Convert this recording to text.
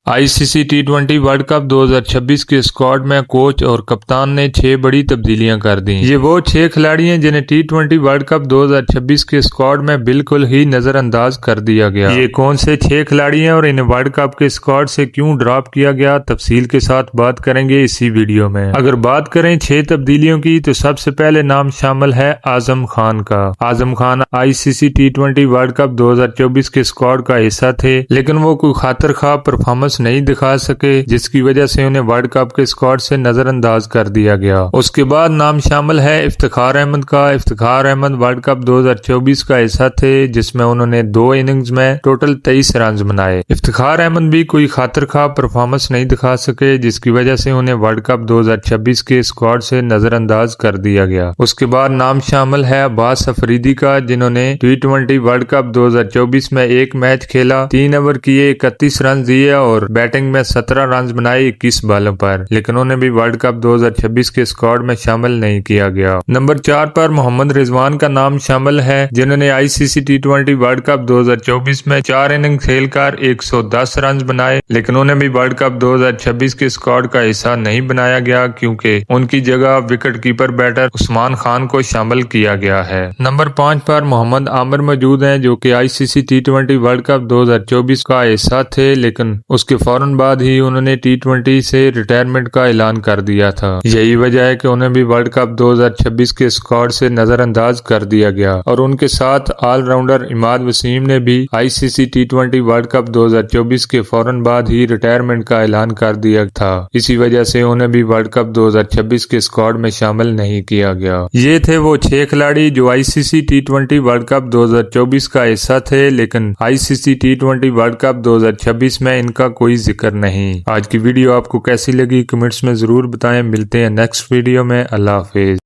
ICC T20 world cup 2026 के squad में coach और कप्तान ने 6 बड़ी तब्दीलियां कर दी। ये वो 6 खिलाड़ी हैं जिन्हें T20 वर्ल्ड कप 2026 के स्क्वाड में बिल्कुल ही नजरअंदाज कर दिया गया। ये कौन से 6 खिलाड़ी हैं और इन्हें वर्ल्ड कप के स्क्वाड से क्यों ड्रॉप किया गया, तफसील के साथ बात करेंगे इसी वीडियो में। अगर बात करें 6 तब्दीलियों की तो सबसे पहले नाम शामिल है आजम खान का। Azam Khan ICC T20 world cup 2024 के स्क्वाड का हिस्सा थे, लेकिन वो कोई खातिर खा परफॉर्मेंस नहीं दिखा सके, जिसकी वजह से उन्हें वर्ल्ड कप के स्क्वाड से नजरअंदाज कर दिया गया। उसके बाद नाम शामिल है इफ्तिखार अहमद का। इफ्तिखार अहमद वर्ल्ड कप 2024 का हिस्सा थे, जिसमें उन्होंने 2 इनिंग्स में टोटल 23 रन बनाए। इफ्तिखार अहमद भी कोई खातिर खा परफॉर्मेंस नहीं दिखा सके, जिसकी वजह से उन्हें वर्ल्ड कप 2026 के स्क्वाड से नजरअंदाज कर दिया गया। उसके बाद नाम शामिल है अब्बास अफरीदी का, जिन्होंने T20 वर्ल्ड कप 2024 में एक मैच खेला, 3 ओवर किए, 31 रन दिए और बैटिंग में 17 रन बनाए 21 बालों पर, लेकिन उन्हें भी वर्ल्ड कप 2026 के स्क्वाड में शामिल नहीं किया गया। नंबर 4 पर मोहम्मद रिजवान का नाम शामिल है, जिन्होंने ICC T20 वर्ल्ड कप 2024 में 4 इनिंग खेलकर 110 रन बनाए, लेकिन उन्हें भी वर्ल्ड कप 2026 के स्क्वाड का हिस्सा नहीं बनाया गया, क्योंकि उनकी जगह wicket keeper batter Usman Khan को शामिल किया गया है। नंबर 5 पर मोहम्मद आमिर मौजूद हैं, जो कि ICC T20 वर्ल्ड कप 2024 का हिस्सा थे, लेकिन उसके फौरन बाद ही उन्होंने T20 से रिटायरमेंट का ऐलान कर दिया था। यही वजह है कि उन्हें भी वर्ल्ड कप 2026 के स्क्वाड से नजरअंदाज कर दिया गया। और उनके साथ ऑलराउंडर इमाद वसीम ने भी ICC T20 वर्ल्ड कप 2024 के फौरन बाद ही रिटायरमेंट का ऐलान कर दिया था। इसी वजह से उन्हें भी वर्ल्ड कप 2026 के स्क्वाड में शामिल नहीं किया गया। ये थे वो 6 खिलाड़ी जो ICC T20 वर्ल्ड कप 2024 का हिस्सा थे, लेकिन ICC T20 वर्ल्ड कप 2026 में इनका कोई जिक्र नहीं। आज की वीडियो आपको कैसी लगी कमेंट्स में जरूर बताएं। मिलते हैं नेक्स्ट वीडियो में। अल्लाह हाफिज।